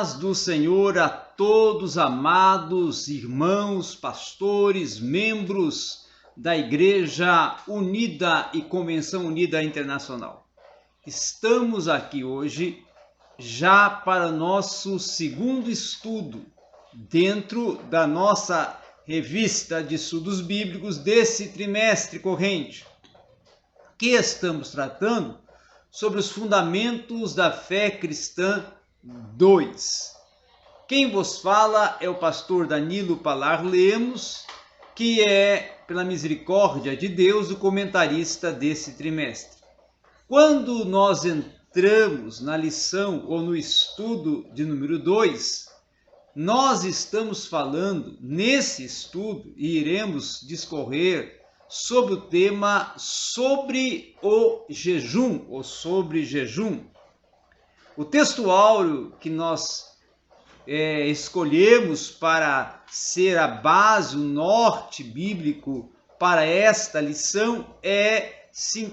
paz do Senhor a todos, amados irmãos, pastores, membros da Igreja Unida e Convenção Unida Internacional. Estamos aqui hoje já para nosso segundo estudo dentro da nossa revista de estudos bíblicos desse trimestre corrente, que estamos tratando sobre os fundamentos da fé cristã 2. Quem vos fala é o pastor Danilo Palar Lemos, que é, pela misericórdia de Deus, o comentarista desse trimestre. Quando nós entramos na lição ou no estudo de número 2, nós estamos falando nesse estudo e iremos discorrer sobre o tema sobre o jejum ou sobre jejum. O texto áureo que nós escolhemos para ser a base, o norte bíblico para esta lição é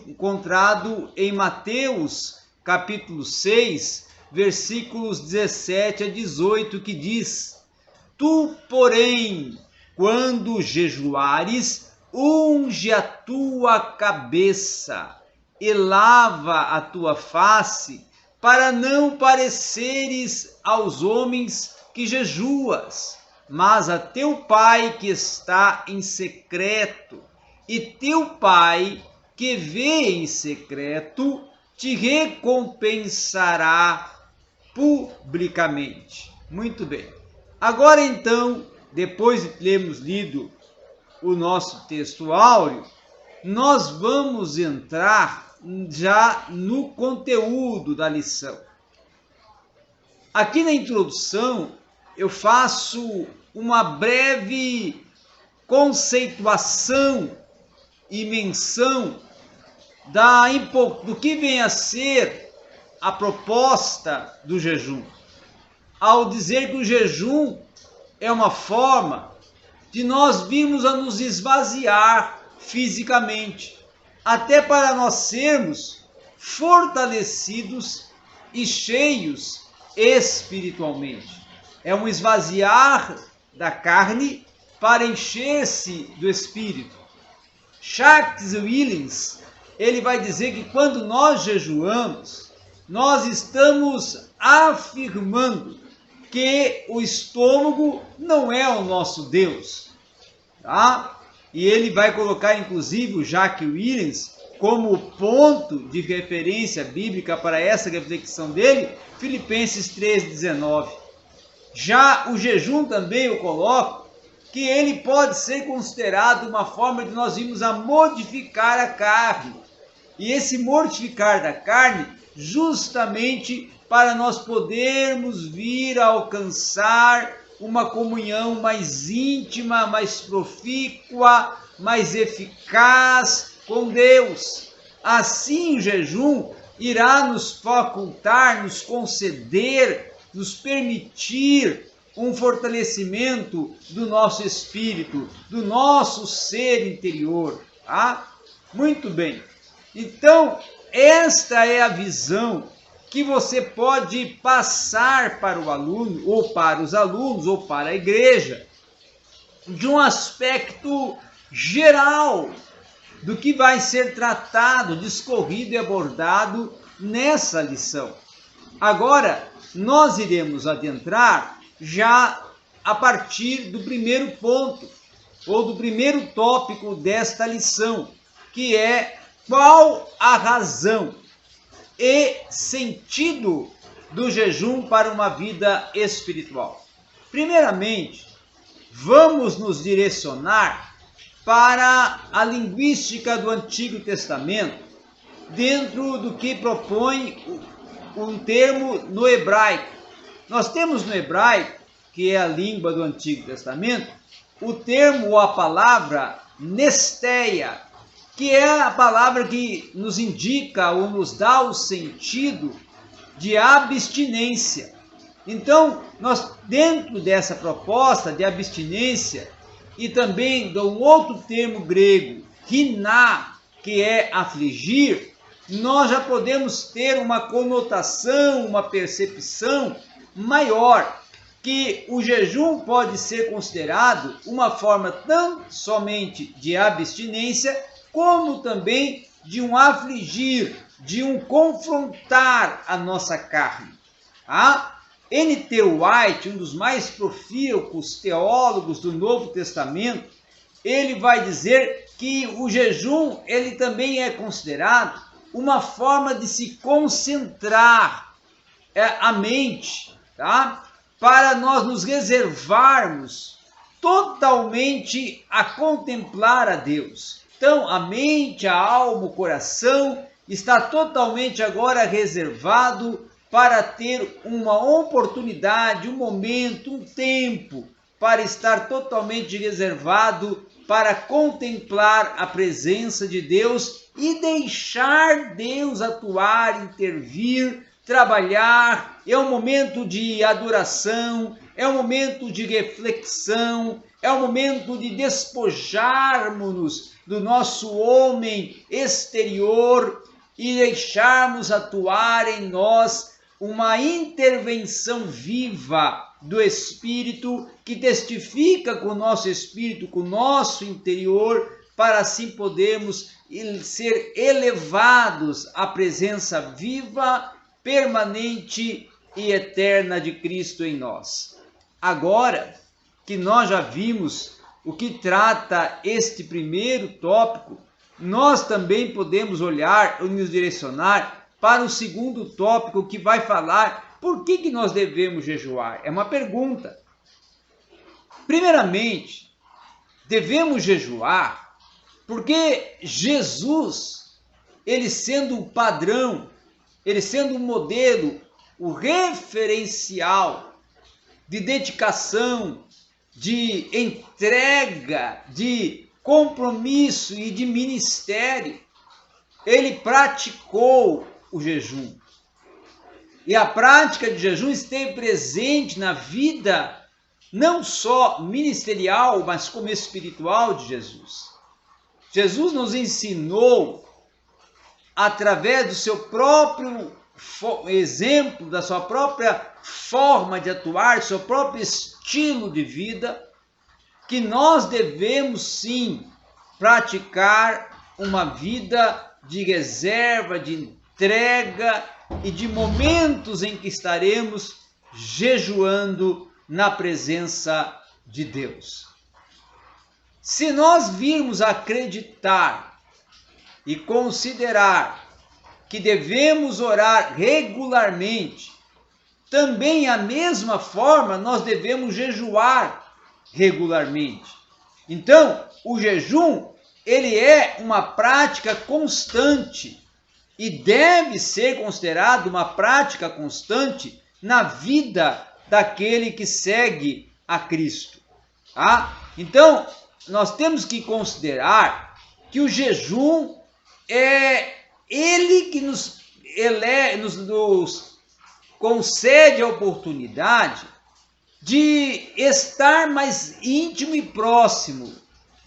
encontrado em Mateus capítulo 6, versículos 17 a 18, que diz: Tu, porém, quando jejuares, unge a tua cabeça e lava a tua face, para não pareceres aos homens que jejuas, mas a teu Pai que está em secreto, e teu Pai que vê em secreto te recompensará publicamente. Muito bem. Agora então, depois de termos lido o nosso texto áureo, nós vamos entrar já no conteúdo da lição. Aqui na introdução eu faço uma breve conceituação e menção do que vem a ser a proposta do jejum, ao dizer que o jejum é uma forma de nós virmos a nos esvaziar fisicamente, até para nós sermos fortalecidos e cheios espiritualmente. É um esvaziar da carne para encher-se do espírito. Charles Willens, ele vai dizer que quando nós jejuamos, nós estamos afirmando que o estômago não é o nosso Deus, tá? E ele vai colocar, inclusive, o Jacques Willens como ponto de referência bíblica para essa reflexão dele, Filipenses 3,19. Já o jejum também eu coloco que ele pode ser considerado uma forma de nós irmos a modificar a carne. E esse mortificar da carne, justamente para nós podermos vir a alcançar uma comunhão mais íntima, mais profícua, mais eficaz com Deus. Assim o jejum irá nos facultar, nos conceder, nos permitir um fortalecimento do nosso espírito, do nosso ser interior. Tá? Muito bem. Então, esta é a visão que você pode passar para o aluno, ou para os alunos, ou para a igreja, de um aspecto geral do que vai ser tratado, discorrido e abordado nessa lição. Agora, nós iremos adentrar já a partir do primeiro ponto, ou do primeiro tópico desta lição, que é qual a razão e sentido do jejum para uma vida espiritual. Primeiramente, vamos nos direcionar para a linguística do Antigo Testamento, dentro do que propõe um termo no hebraico. Nós temos no hebraico, que é a língua do Antigo Testamento, o termo ou a palavra nesteia, que é a palavra que nos indica ou nos dá o sentido de abstinência. Então, nós, dentro dessa proposta de abstinência, e também de um outro termo grego, riná, que é afligir, nós já podemos ter uma conotação, uma percepção maior, que o jejum pode ser considerado uma forma tão somente de abstinência, como também de um afligir, de um confrontar a nossa carne. N.T. White, um dos mais profícuos teólogos do Novo Testamento, ele vai dizer que o jejum ele também é considerado uma forma de se concentrar a mente, para nós nos reservarmos totalmente a contemplar a Deus. Então, a mente, a alma, o coração está totalmente agora reservado para ter uma oportunidade, um momento, um tempo, para estar totalmente reservado para contemplar a presença de Deus e deixar Deus atuar, intervir, trabalhar. É um momento de adoração, é um momento de reflexão, é um momento de despojarmos-nos do nosso homem exterior e deixarmos atuar em nós uma intervenção viva do Espírito que testifica com o nosso Espírito, com o nosso interior, para assim podermos ser elevados à presença viva, permanente e eterna de Cristo em nós. Agora que nós já vimos o que trata este primeiro tópico, nós também podemos olhar e nos direcionar para o segundo tópico, que vai falar por que nós devemos jejuar. É uma pergunta. Primeiramente, devemos jejuar porque Jesus, ele sendo o padrão, ele sendo o modelo, o referencial de dedicação, de entrega, de compromisso e de ministério, ele praticou o jejum. E a prática de jejum esteve presente na vida não só ministerial, mas como espiritual de Jesus. Jesus nos ensinou, através do seu próprio exemplo, da sua própria forma de atuar, seu próprio estilo de vida, que nós devemos sim praticar uma vida de reserva, de entrega e de momentos em que estaremos jejuando na presença de Deus. Se nós virmos acreditar e considerar que devemos orar regularmente, também a mesma forma nós devemos jejuar regularmente. Então, o jejum, ele é uma prática constante e deve ser considerado uma prática constante na vida daquele que segue a Cristo. Então, nós temos que considerar que o jejum é ele que nos concede a oportunidade de estar mais íntimo e próximo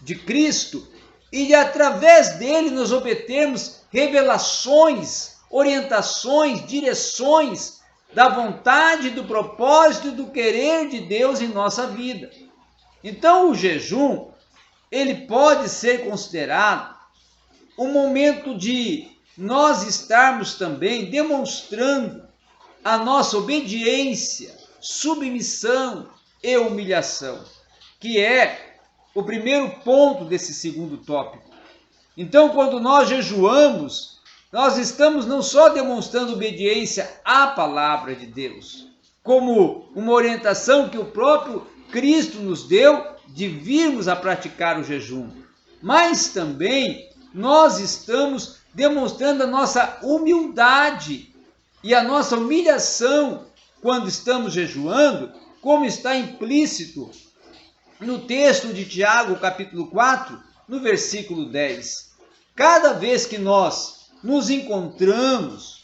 de Cristo e de, através dele, nós obtermos revelações, orientações, direções da vontade, do propósito e do querer de Deus em nossa vida. Então, o jejum, ele pode ser considerado um momento de nós estarmos também demonstrando a nossa obediência, submissão e humilhação, que é o primeiro ponto desse segundo tópico. Então, quando nós jejuamos, nós estamos não só demonstrando obediência à palavra de Deus, como uma orientação que o próprio Cristo nos deu de virmos a praticar o jejum, mas também nós estamos demonstrando a nossa humildade e a nossa humilhação quando estamos jejuando, como está implícito no texto de Tiago, capítulo 4, no versículo 10. Cada vez que nós nos encontramos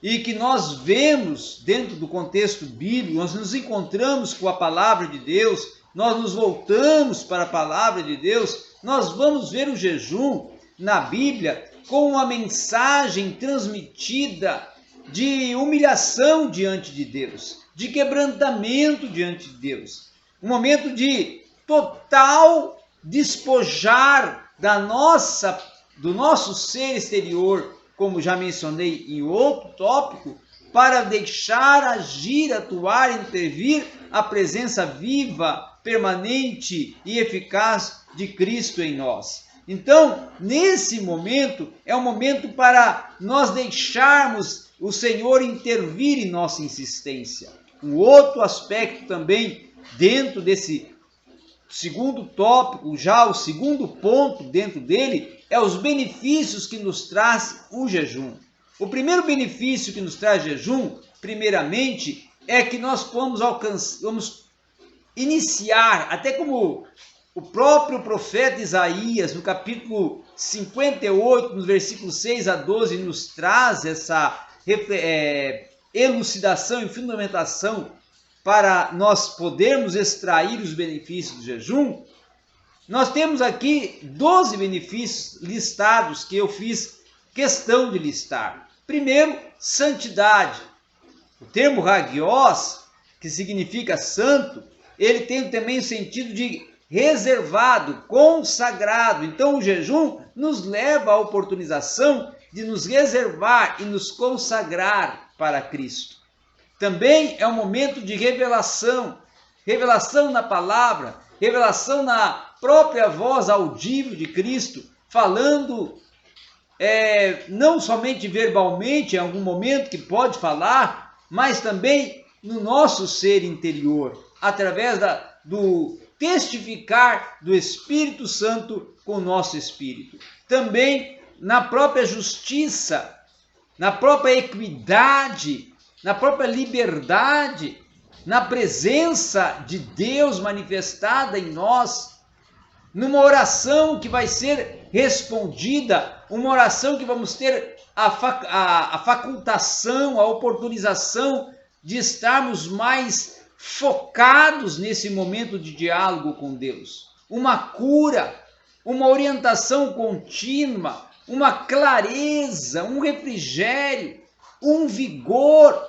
e que nós vemos dentro do contexto bíblico, nós nos encontramos com a palavra de Deus, nós nos voltamos para a palavra de Deus, nós vamos ver o jejum na Bíblia com uma mensagem transmitida de humilhação diante de Deus, de quebrantamento diante de Deus, um momento de total despojar do nosso ser exterior, como já mencionei em outro tópico, para deixar agir, atuar, intervir a presença viva, permanente e eficaz de Cristo em nós. Então, nesse momento, é um momento para nós deixarmos o Senhor intervir em nossa insistência. Um outro aspecto também, dentro desse segundo tópico, já o segundo ponto dentro dele, é os benefícios que nos traz o jejum. O primeiro benefício que nos traz jejum, primeiramente, é que nós vamos iniciar, até como o próprio profeta Isaías, no capítulo 58, nos versículos 6 a 12, nos traz essa elucidação e fundamentação para nós podermos extrair os benefícios do jejum. Nós temos aqui 12 benefícios listados que eu fiz questão de listar. Primeiro, santidade. O termo hagios, que significa santo, ele tem também o sentido de reservado, consagrado. Então o jejum nos leva à oportunização de nos reservar e nos consagrar para Cristo. Também é um momento de revelação, revelação na palavra, revelação na própria voz audível de Cristo, falando não somente verbalmente, em algum momento que pode falar, mas também no nosso ser interior, através do testificar do Espírito Santo com o nosso espírito. Também na própria justiça, na própria equidade, na própria liberdade, na presença de Deus manifestada em nós, numa oração que vai ser respondida, uma oração que vamos ter a facultação, a oportunização de estarmos mais focados nesse momento de diálogo com Deus. Uma cura, uma orientação contínua, uma clareza, um refrigério, um vigor,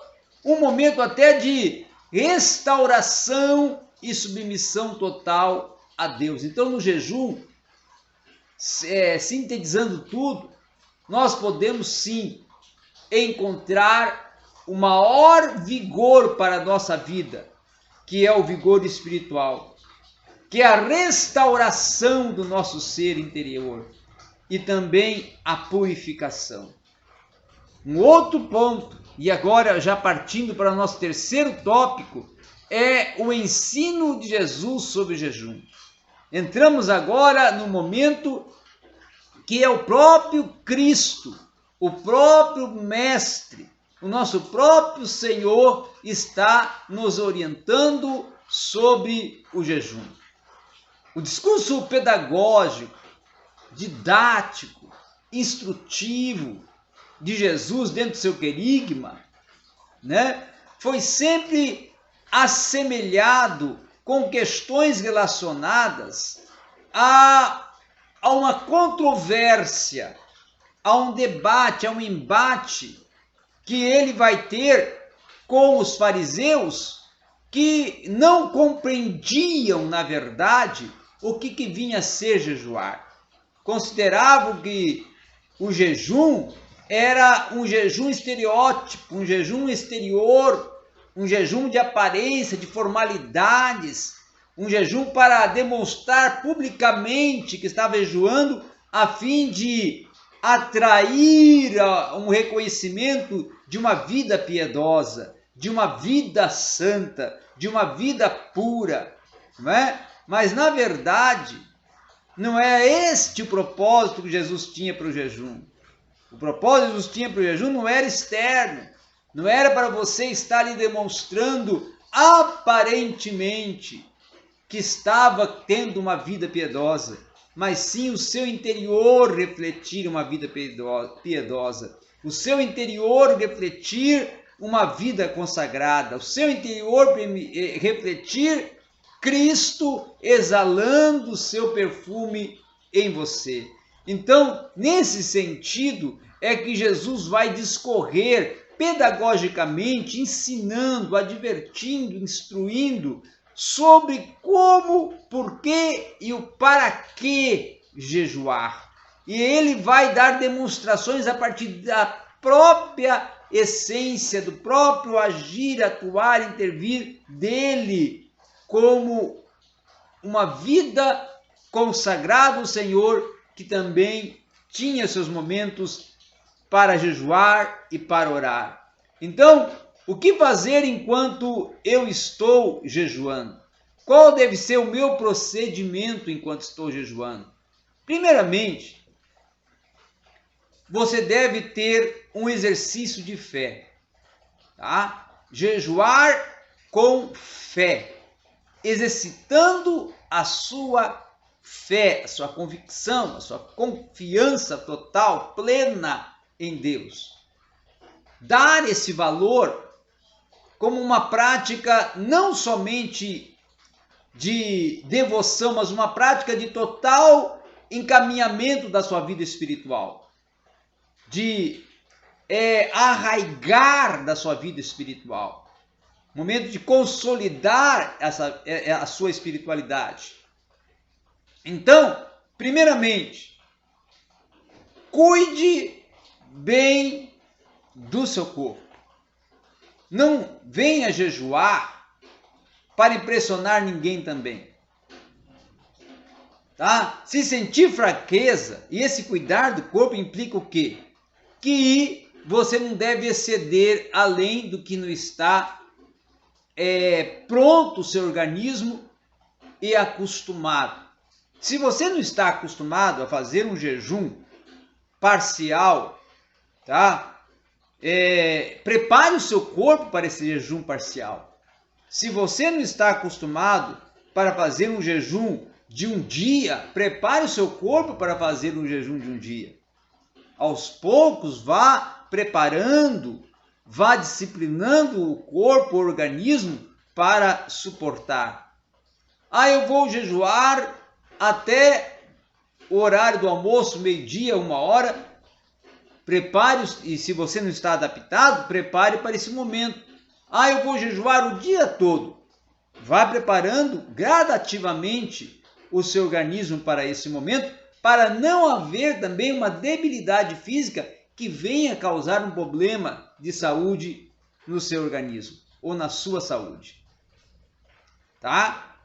um momento até de restauração e submissão total a Deus. Então, no jejum, sintetizando tudo, nós podemos sim encontrar o maior vigor para a nossa vida, que é o vigor espiritual, que é a restauração do nosso ser interior e também a purificação. Um outro ponto, e agora já partindo para o nosso terceiro tópico, é o ensino de Jesus sobre o jejum. Entramos agora no momento que é o próprio Cristo, o próprio Mestre, o nosso próprio Senhor está nos orientando sobre o jejum. O discurso pedagógico, didático, instrutivo de Jesus dentro do seu querigma, foi sempre assemelhado com questões relacionadas a uma controvérsia, a um debate, a um embate que ele vai ter com os fariseus que não compreendiam, na verdade, o que vinha a ser jejuar. Consideravam que o jejum era um jejum estereótipo, um jejum exterior, um jejum de aparência, de formalidades, um jejum para demonstrar publicamente que estava jejuando a fim de atrair um reconhecimento de uma vida piedosa, de uma vida santa, de uma vida pura, não é? Mas na verdade não é este o propósito que Jesus tinha para o jejum. O propósito que Jesus tinha para o jejum não era externo, não era para você estar ali demonstrando aparentemente que estava tendo uma vida piedosa, mas sim o seu interior refletir uma vida piedosa, o seu interior refletir uma vida consagrada, o seu interior refletir Cristo exalando o seu perfume em você. Então, nesse sentido, é que Jesus vai discorrer pedagogicamente ensinando, advertindo, instruindo sobre como, por que e o para que jejuar. E ele vai dar demonstrações a partir da própria essência, do próprio agir, atuar, intervir dele, como uma vida consagrada ao Senhor, que também tinha seus momentos para jejuar e para orar. Então, o que fazer enquanto eu estou jejuando? Qual deve ser o meu procedimento enquanto estou jejuando? Primeiramente, você deve ter um exercício de fé, tá? Jejuar com fé, exercitando a sua fé, a sua convicção, a sua confiança total, plena em Deus. Dar esse valor como uma prática não somente de devoção, mas uma prática de total encaminhamento da sua vida espiritual, de arraigar da sua vida espiritual, momento de consolidar a sua espiritualidade. Então, primeiramente, cuide bem do seu corpo. Não venha jejuar para impressionar ninguém também. Tá? Se sentir fraqueza, e esse cuidar do corpo implica o quê? Que você não deve exceder além do que não está pronto o seu organismo e acostumado. Se você não está acostumado a fazer um jejum parcial, tá? Prepare o seu corpo para esse jejum parcial. Se você não está acostumado para fazer um jejum de um dia, prepare o seu corpo para fazer um jejum de um dia. Aos poucos, vá preparando, vá disciplinando o corpo, o organismo para suportar. Eu vou jejuar até o horário do almoço, meio-dia, 1h. Prepare, e se você não está adaptado, prepare para esse momento. Eu vou jejuar o dia todo. Vá preparando gradativamente o seu organismo para esse momento, para não haver também uma debilidade física que venha causar um problema de saúde no seu organismo ou na sua saúde. Tá?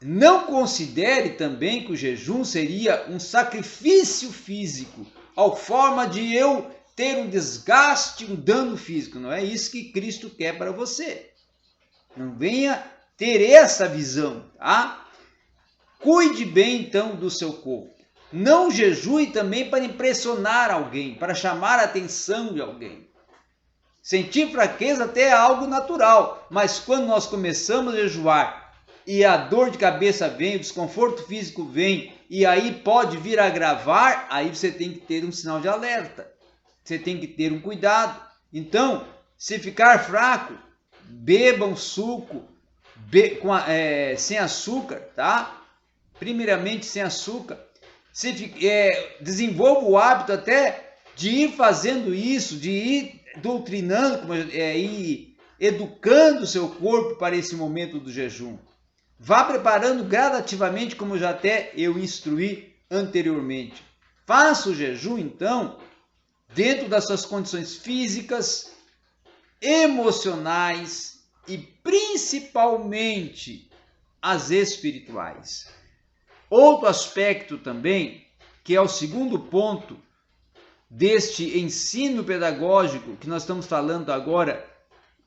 Não considere também que o jejum seria um sacrifício físico, ao forma de eu ter um desgaste, um dano físico. Não é isso que Cristo quer para você. Não venha ter essa visão, tá? Cuide bem então do seu corpo. Não jejue também para impressionar alguém, para chamar a atenção de alguém. Sentir fraqueza até é algo natural, mas quando nós começamos a jejuar e a dor de cabeça vem, o desconforto físico vem, e aí pode vir a agravar, aí você tem que ter um sinal de alerta. Você tem que ter um cuidado. Então, se ficar fraco, beba um suco sem açúcar, tá? Primeiramente sem açúcar. Desenvolva o hábito até de ir fazendo isso, de ir doutrinando, ir educando o seu corpo para esse momento do jejum. Vá preparando gradativamente, como já até eu instruí anteriormente. Faça o jejum, então, dentro das suas condições físicas, emocionais e principalmente as espirituais. Outro aspecto também, que é o segundo ponto deste ensino pedagógico que nós estamos falando agora,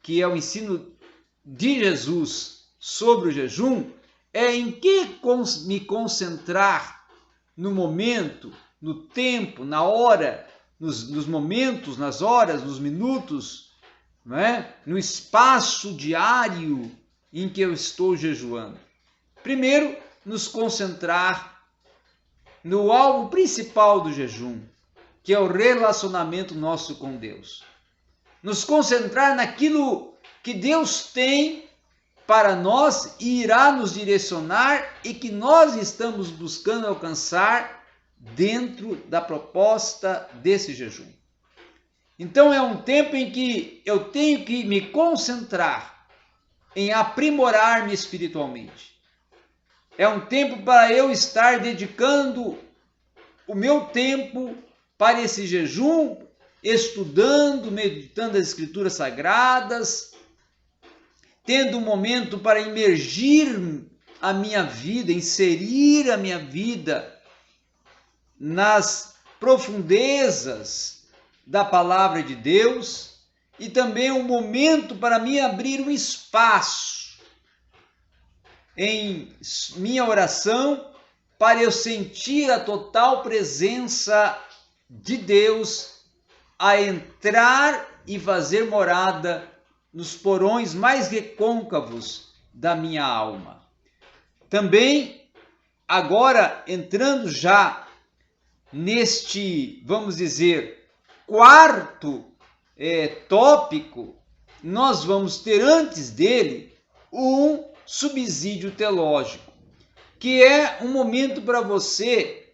que é o ensino de Jesus sobre o jejum, é em que me concentrar no momento, no tempo, na hora, nos momentos, nas horas, nos minutos, não é? No espaço diário em que eu estou jejuando. Primeiro, nos concentrar no alvo principal do jejum, que é o relacionamento nosso com Deus. Nos concentrar naquilo que Deus tem para nós e irá nos direcionar e que nós estamos buscando alcançar dentro da proposta desse jejum. Então é um tempo em que eu tenho que me concentrar em aprimorar-me espiritualmente. É um tempo para eu estar dedicando o meu tempo para esse jejum, estudando, meditando as Escrituras Sagradas, tendo um momento para imergir a minha vida, inserir a minha vida nas profundezas da palavra de Deus, e também um momento para me abrir um espaço em minha oração para eu sentir a total presença de Deus a entrar e fazer morada nos porões mais recôncavos da minha alma. Também, agora entrando já neste, vamos dizer, quarto tópico, nós vamos ter antes dele um subsídio teológico, que é um momento para você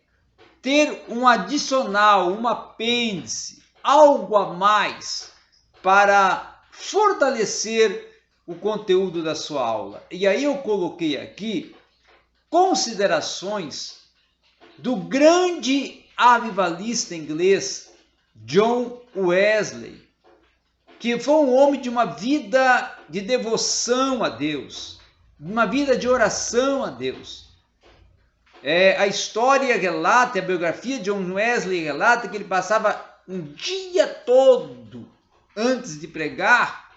ter um adicional, um apêndice, algo a mais para fortalecer o conteúdo da sua aula. E aí eu coloquei aqui considerações do grande avivalista inglês John Wesley, que foi um homem de uma vida de devoção a Deus, uma vida de oração a Deus. A história relata, a biografia de John Wesley relata que ele passava um dia todo antes de pregar,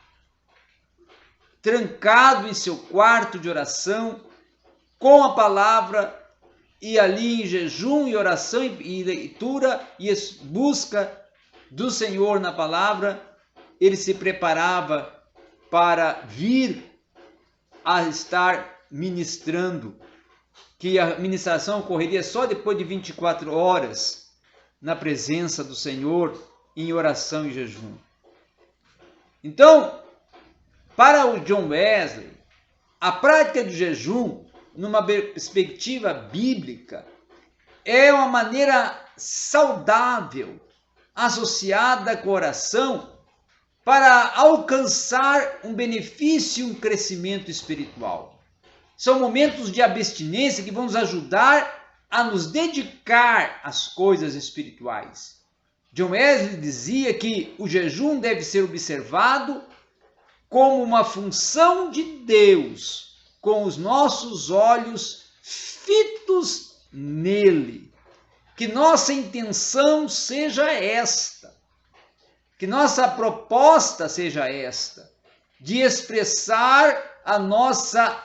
trancado em seu quarto de oração, com a palavra, e ali em jejum e oração e leitura e busca do Senhor na palavra, ele se preparava para vir a estar ministrando, que a ministração ocorreria só depois de 24 horas na presença do Senhor, em oração e jejum. Então, para o John Wesley, a prática do jejum, numa perspectiva bíblica, é uma maneira saudável, associada com a oração, para alcançar um benefício e um crescimento espiritual. São momentos de abstinência que vão nos ajudar a nos dedicar às coisas espirituais. John Wesley dizia que o jejum deve ser observado como uma função de Deus, com os nossos olhos fitos nele. Que nossa intenção seja esta, que nossa proposta seja esta, de expressar a nossa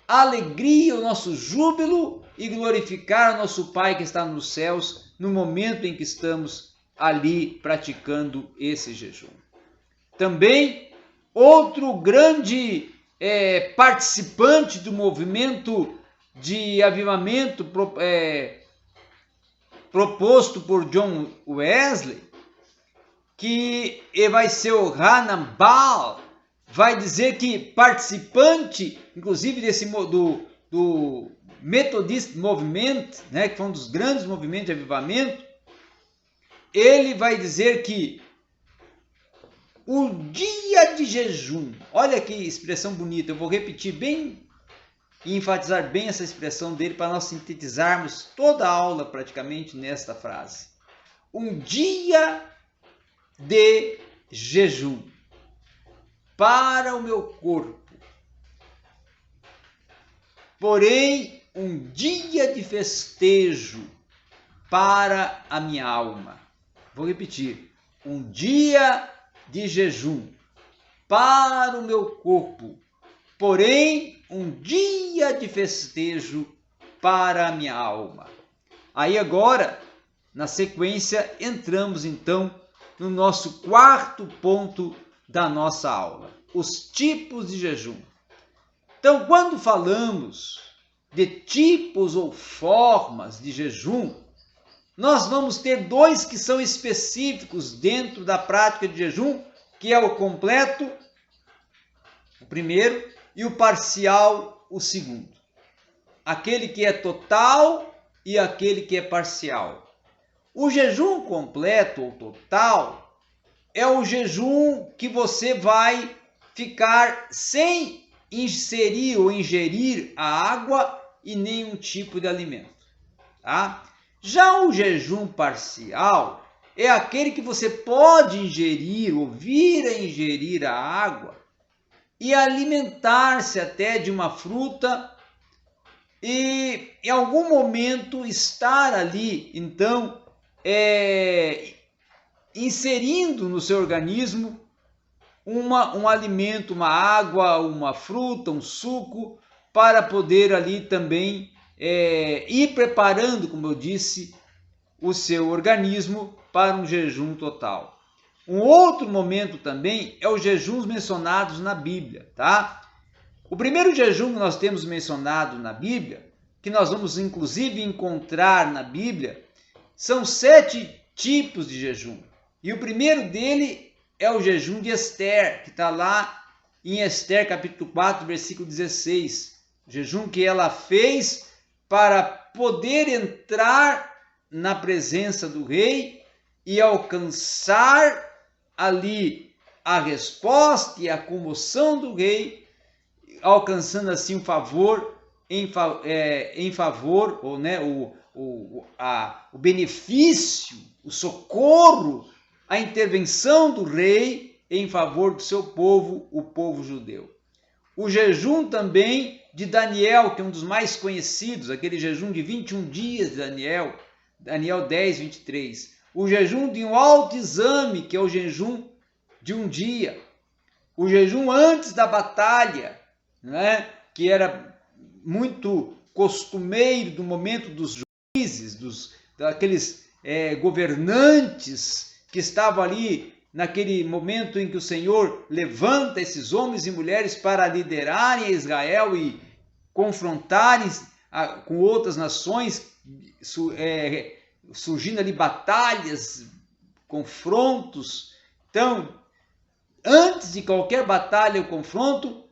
alegria, o nosso júbilo e glorificar o nosso Pai que está nos céus no momento em que estamos ali praticando esse jejum. Também, outro grande participante do movimento de avivamento proposto por John Wesley, que vai ser o Hannah Ball, vai dizer que participante, inclusive do Methodist Movement, né, que foi um dos grandes movimentos de avivamento, ele vai dizer que o dia de jejum, olha que expressão bonita, eu vou repetir bem e enfatizar bem essa expressão dele para nós sintetizarmos toda a aula praticamente nesta frase. Um dia de jejum para o meu corpo, porém um dia de festejo para a minha alma. Vou repetir, um dia de jejum para o meu corpo, porém um dia de festejo para a minha alma. Aí agora, na sequência, entramos então no nosso quarto ponto da nossa aula, os tipos de jejum. Então, quando falamos de tipos ou formas de jejum, nós vamos ter dois que são específicos dentro da prática de jejum, que é o completo, o primeiro, e o parcial, o segundo. Aquele que é total e aquele que é parcial. O jejum completo ou total é o jejum que você vai ficar sem inserir ou ingerir a água e nenhum tipo de alimento, tá? Já o jejum parcial é aquele que você pode ingerir ou vir a ingerir a água e alimentar-se até de uma fruta e em algum momento estar ali, então, inserindo no seu organismo um alimento, uma água, uma fruta, um suco, para poder ali também ir preparando, como eu disse, o seu organismo para um jejum total. Um outro momento também é os jejuns mencionados na Bíblia, tá? O primeiro jejum que nós temos mencionado na Bíblia, que nós vamos inclusive encontrar na Bíblia, são 7 tipos de jejum. E o primeiro dele é o jejum de Ester, que está lá em Ester capítulo 4, versículo 16. O jejum que ela fez para poder entrar na presença do rei e alcançar ali a resposta e a comoção do rei, alcançando assim o favor em favor, ou, né, o benefício, o socorro, a intervenção do rei em favor do seu povo, o povo judeu. O jejum também de Daniel, que é um dos mais conhecidos, aquele jejum de 21 dias de Daniel, Daniel 10, 23. O jejum de um autoexame, que é o jejum de um dia. O jejum antes da batalha, né? Que era muito costumeiro do momento dos juízes, daqueles governantes que estavam ali naquele momento em que o Senhor levanta esses homens e mulheres para liderarem Israel e confrontarem com outras nações, surgindo ali batalhas, confrontos. Então, antes de qualquer batalha ou confronto,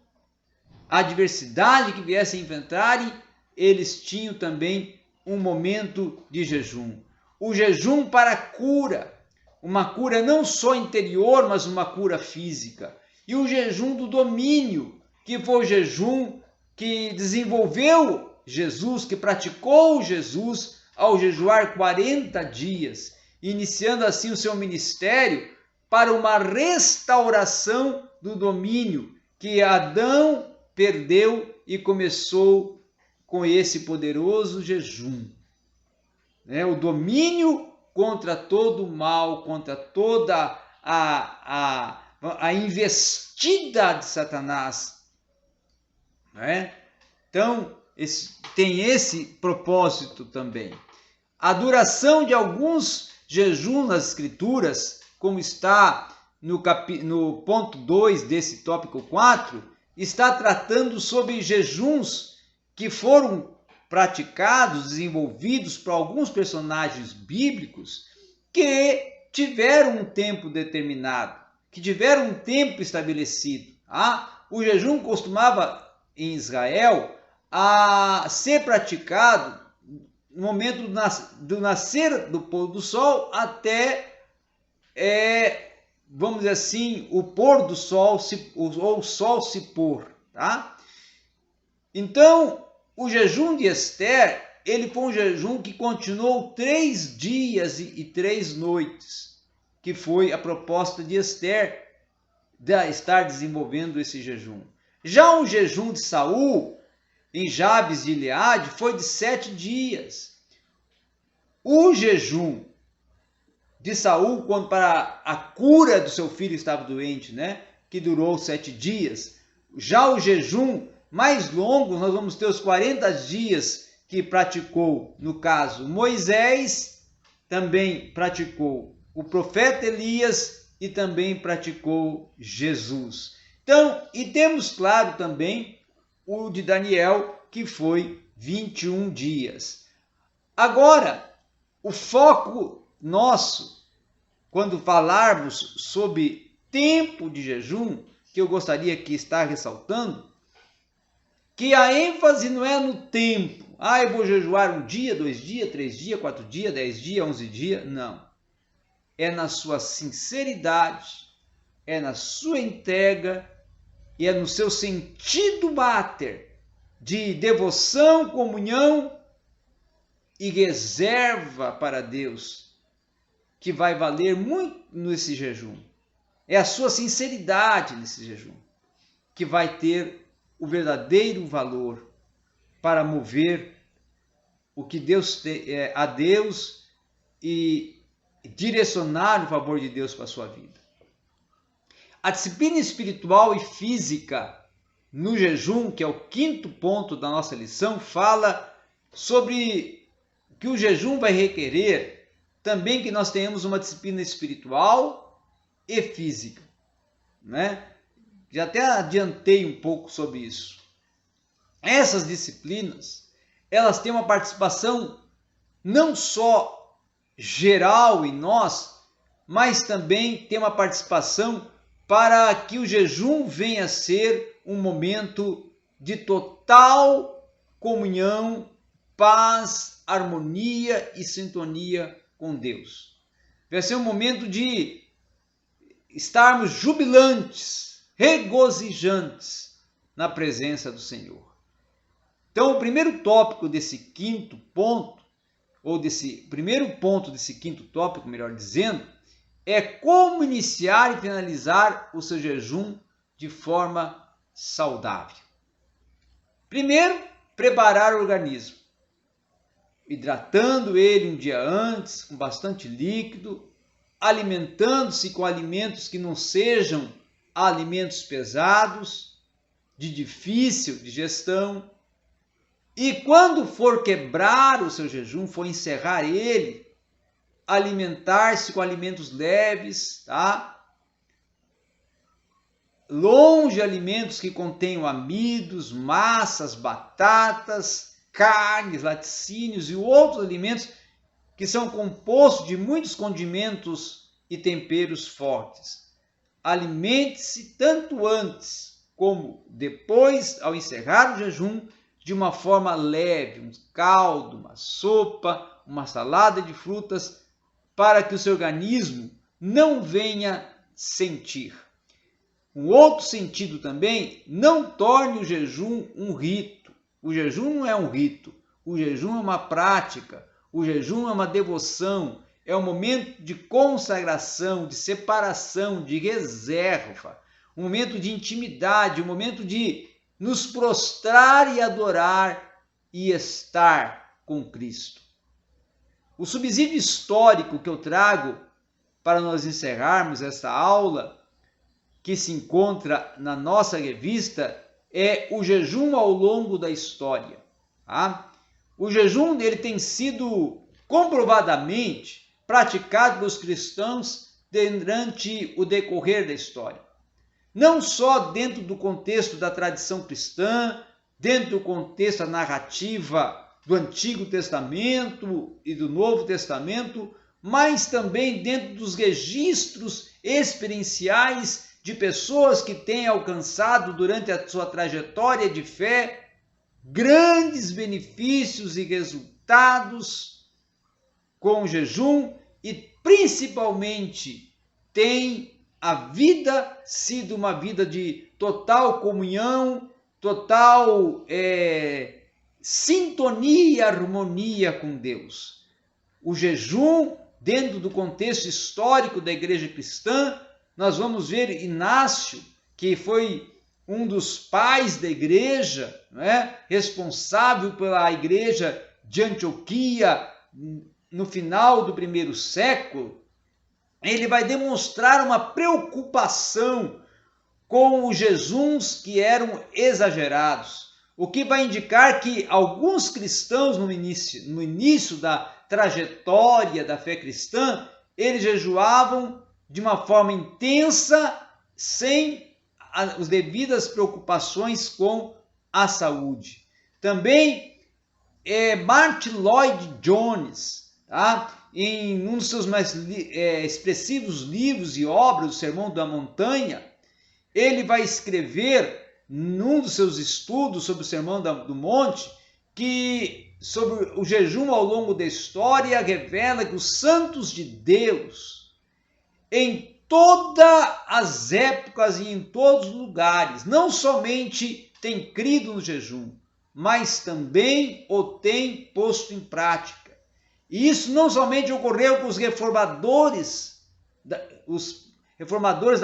a adversidade que viessem a enfrentarem, eles tinham também um momento de jejum. O jejum para cura, uma cura não só interior, mas uma cura física. E o jejum do domínio, que foi o jejum que desenvolveu Jesus, que praticou Jesus ao jejuar 40 dias, iniciando assim o seu ministério para uma restauração do domínio que Adão perdeu e começou com esse poderoso jejum. O domínio contra todo o mal, contra toda a investida de Satanás. Então, tem esse propósito também. A duração de alguns jejuns nas Escrituras, como está no ponto 2 desse tópico 4, está tratando sobre jejuns que foram praticados, desenvolvidos por alguns personagens bíblicos que tiveram um tempo determinado, que tiveram um tempo estabelecido. O jejum costumava em Israel a ser praticado no momento do nascer do pôr do sol até, vamos dizer assim, o pôr do sol, ou o sol se pôr. Tá? Então, o jejum de Ester, ele foi um jejum que continuou 3 dias e 3 noites, que foi a proposta de Ester de estar desenvolvendo esse jejum. Já o jejum de Saul, em Jabes de Gileade, foi de 7 dias. O jejum de Saul, quando para a cura do seu filho estava doente, que durou 7 dias. Já o jejum mais longo, nós vamos ter os 40 dias que praticou, no caso, Moisés, também praticou o profeta Elias e também praticou Jesus. Então, e temos claro também o de Daniel, que foi 21 dias. Agora, o foco nosso, quando falarmos sobre tempo de jejum, que eu gostaria que estar ressaltando, que a ênfase não é no tempo. Eu vou jejuar 1 dia, 2 dias, 3 dias, 4 dias, 10 dias, 11 dias. Não. é na sua sinceridade, é na sua entrega e é no seu sentido máter de devoção, comunhão e reserva para Deus, que vai valer muito nesse jejum. É a sua sinceridade nesse jejum que vai ter o verdadeiro valor para mover o que Deus a Deus e direcionar o favor de Deus para a sua vida. A disciplina espiritual e física no jejum, que é o quinto ponto da nossa lição, fala sobre que o jejum vai requerer também que nós tenhamos uma disciplina espiritual e física, né? Já até adiantei um pouco sobre isso. Essas disciplinas, elas têm uma participação não só geral em nós, mas também tem uma participação para que o jejum venha a ser um momento de total comunhão, paz, harmonia e sintonia com Deus. Vai ser um momento de estarmos jubilantes, regozijantes na presença do Senhor. Então, o primeiro tópico desse quinto ponto, ou desse primeiro ponto desse quinto tópico, melhor dizendo, é como iniciar e finalizar o seu jejum de forma saudável. Primeiro, preparar o organismo, hidratando ele um dia antes, com bastante líquido, alimentando-se com alimentos que não sejam alimentos pesados, de difícil digestão. E quando for quebrar o seu jejum, for encerrar ele, alimentar-se com alimentos leves, tá? Longe de alimentos que contenham amidos, massas, batatas, carnes, laticínios e outros alimentos que são compostos de muitos condimentos e temperos fortes. Alimente-se tanto antes como depois, ao encerrar o jejum, de uma forma leve, um caldo, uma sopa, uma salada de frutas, para que o seu organismo não venha sentir. Um outro sentido também, não torne o jejum um rito. O jejum não é um rito, o jejum é uma prática, o jejum é uma devoção, é um momento de consagração, de separação, de reserva, um momento de intimidade, um momento de nos prostrar e adorar e estar com Cristo. O subsídio histórico que eu trago para nós encerrarmos esta aula, que se encontra na nossa revista, é o jejum ao longo da história. Tá? O jejum dele tem sido comprovadamente praticado pelos cristãos durante o decorrer da história. Não só dentro do contexto da tradição cristã, dentro do contexto da narrativa do Antigo Testamento e do Novo Testamento, mas também dentro dos registros experienciais de pessoas que têm alcançado durante a sua trajetória de fé grandes benefícios e resultados com o jejum e principalmente tem a vida sido uma vida de total comunhão, total sintonia e harmonia com Deus. O jejum, dentro do contexto histórico da igreja cristã, nós vamos ver Inácio, que foi um dos pais da igreja, né, responsável pela igreja de Antioquia no final do primeiro século. Ele vai demonstrar uma preocupação com os jejuns que eram exagerados, o que vai indicar que alguns cristãos no início da trajetória da fé cristã, eles jejuavam de uma forma intensa, sem as devidas preocupações com a saúde. Também Martyn Lloyd-Jones, tá? Em um dos seus mais expressivos livros e obras, o Sermão da Montanha, ele vai escrever, num dos seus estudos sobre o Sermão do Monte, que sobre o jejum ao longo da história revela que os santos de Deus, em todas as épocas e em todos os lugares, não somente tem crido no jejum, mas também o tem posto em prática. E isso não somente ocorreu com os reformadores da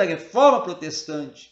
Reforma Protestante,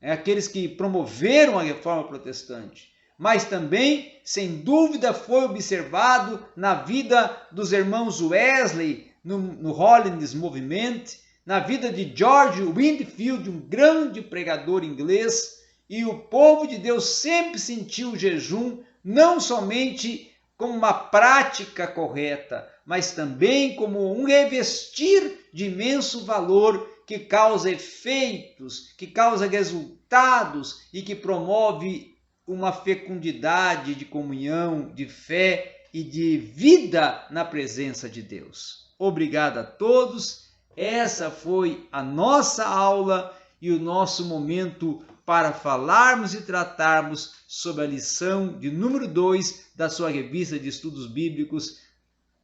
aqueles que promoveram a Reforma Protestante, mas também, sem dúvida, foi observado na vida dos irmãos Wesley, no Holiness Movement, na vida de George Whitefield, um grande pregador inglês, e o povo de Deus sempre sentiu o jejum não somente como uma prática correta, mas também como um revestir de imenso valor que causa efeitos, que causa resultados e que promove uma fecundidade de comunhão, de fé e de vida na presença de Deus. Obrigado a todos. Essa foi a nossa aula e o nosso momento para falarmos e tratarmos sobre a lição de número 2 da sua revista de estudos bíblicos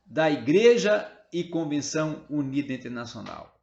da Igreja e Convenção Unida Internacional.